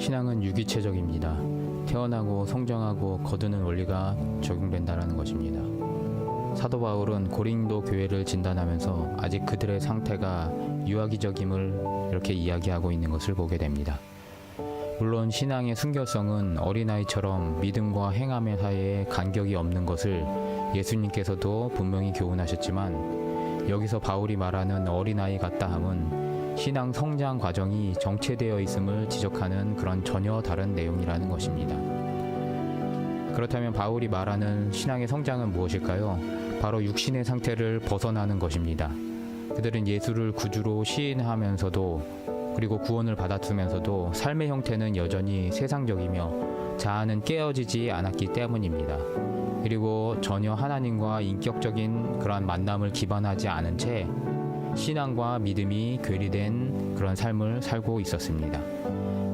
신앙은 유기체적입니다. 태어나고 성장하고 거두는 원리가 적용된다는 것입니다. 사도 바울은 고린도 교회를 진단하면서 아직 그들의 상태가 유아기적임을 이렇게 이야기하고 있는 것을 보게 됩니다. 물론 신앙의 순결성은 어린아이처럼 믿음과 행함의 사이에 간격이 없는 것을 예수님께서도 분명히 교훈하셨지만, 여기서 바울이 말하는 어린아이 같다 함은 신앙 성장 과정이 정체되어 있음을 지적하는 그런 전혀 다른 내용이라는 것입니다. 그렇다면 바울이 말하는 신앙의 성장은 무엇일까요? 바로 육신의 상태를 벗어나는 것입니다. 그들은 예수를 구주로 시인하면서도, 그리고 구원을 받았으면서도 삶의 형태는 여전히 세상적이며 자아는 깨어지지 않았기 때문입니다. 그리고 전혀 하나님과 인격적인 그러한 만남을 기반하지 않은 채 신앙과 믿음이 괴리된 그런 삶을 살고 있었습니다.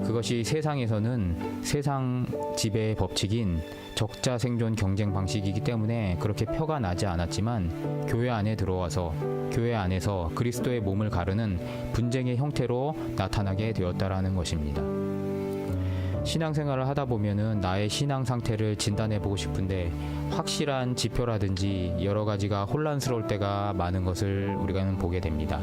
그것이 세상에서는 세상 지배의 법칙인 적자 생존 경쟁 방식이기 때문에 그렇게 표가 나지 않았지만, 교회 안에 들어와서 교회 안에서 그리스도의 몸을 가르는 분쟁의 형태로 나타나게 되었다라는 것입니다. 신앙생활을 하다 보면은 나의 신앙 상태를 진단해 보고 싶은데 확실한 지표라든지 여러 가지가 혼란스러울 때가 많은 것을 우리가 보게 됩니다.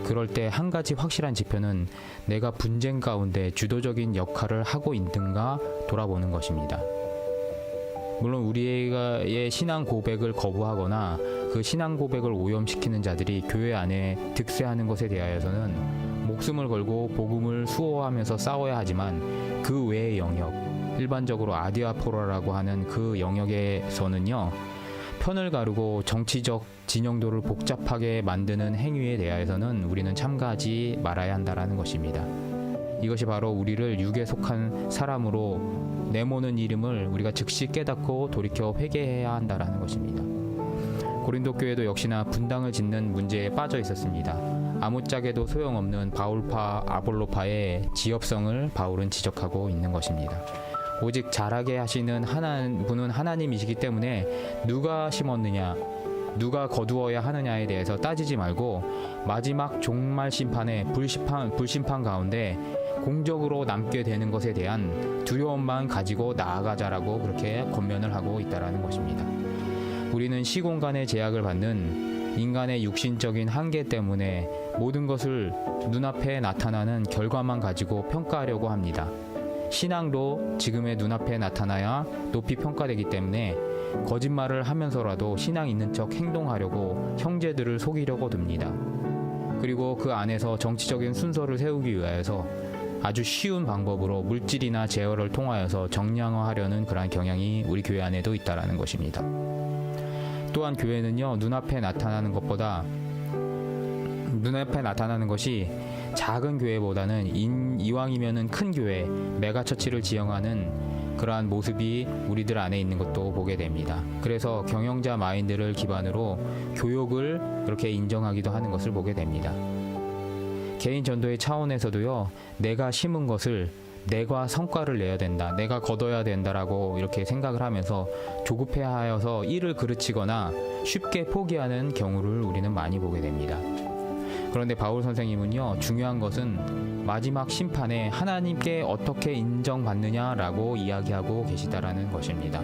그럴 때 한 가지 확실한 지표는 내가 분쟁 가운데 주도적인 역할을 하고 있는가 돌아보는 것입니다. 물론 우리의 신앙 고백을 거부하거나 그 신앙 고백을 오염시키는 자들이 교회 안에 득세하는 것에 대하여서는 목숨을 걸고 복음을 수호하면서 싸워야 하지만, 그 외의 영역, 일반적으로 아디아포라라고 하는 그 영역에서는요, 편을 가르고 정치적 진영도를 복잡하게 만드는 행위에 대하여서는 우리는 참가하지 말아야 한다는 것입니다. 이것이 바로 우리를 육에 속한 사람으로 내모는 이름을 우리가 즉시 깨닫고 돌이켜 회개해야 한다는 것입니다. 고린도 교회도 역시나 분당을 짓는 문제에 빠져 있었습니다. 아무짝에도 소용없는 바울파, 아볼로파의 지엽성을 바울은 지적하고 있는 것입니다. 오직 자라게 하시는 분은 하나님이시기 때문에 누가 심었느냐, 누가 거두어야 하느냐에 대해서 따지지 말고 마지막 종말 심판의 불심판 가운데 공적으로 남게 되는 것에 대한 두려움만 가지고 나아가자라고 그렇게 권면을 하고 있다는 것입니다. 우리는 시공간의 제약을 받는 인간의 육신적인 한계 때문에 모든 것을 눈앞에 나타나는 결과만 가지고 평가하려고 합니다. 신앙도 지금의 눈앞에 나타나야 높이 평가되기 때문에 거짓말을 하면서라도 신앙 있는 척 행동하려고 형제들을 속이려고 듭니다. 그리고 그 안에서 정치적인 순서를 세우기 위하여서 아주 쉬운 방법으로 물질이나 제어를 통하여서 정량화하려는 그러한 경향이 우리 교회 안에도 있다는 것입니다. 또한 교회는요, 눈앞에 나타나는 것이 작은 교회보다는 이왕이면은 큰 교회, 메가처치를 지향하는 그러한 모습이 우리들 안에 있는 것도 보게 됩니다. 그래서 경영자 마인드를 기반으로 교육을 그렇게 인정하기도 하는 것을 보게 됩니다. 개인 전도의 차원에서도요, 내가 심은 것을 내가 성과를 내야 된다, 내가 거둬야 된다라고 이렇게 생각을 하면서 조급해하여서 일을 그르치거나 쉽게 포기하는 경우를 우리는 많이 보게 됩니다. 그런데 바울 선생님은요, 중요한 것은 마지막 심판에 하나님께 어떻게 인정받느냐라고 이야기하고 계시다라는 것입니다.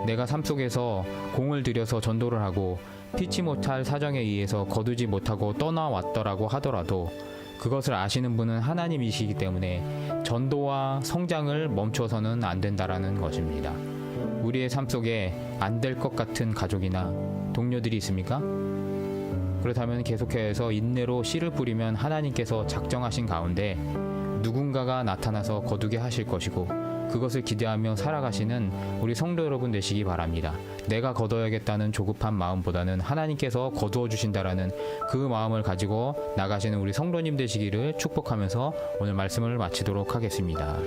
내가 삶 속에서 공을 들여서 전도를 하고 피치 못할 사정에 의해서 거두지 못하고 떠나왔더라고 하더라도 그것을 아시는 분은 하나님이시기 때문에 전도와 성장을 멈춰서는 안 된다라는 것입니다. 우리의 삶 속에 안 될 것 같은 가족이나 동료들이 있습니까? 그렇다면 계속해서 인내로 씨를 뿌리면 하나님께서 작정하신 가운데 누군가가 나타나서 거두게 하실 것이고, 그것을 기대하며 살아가시는 우리 성도 여러분 되시기 바랍니다. 내가 거둬야겠다는 조급한 마음보다는 하나님께서 거두어 주신다라는 그 마음을 가지고 나가시는 우리 성도님 되시기를 축복하면서 오늘 말씀을 마치도록 하겠습니다.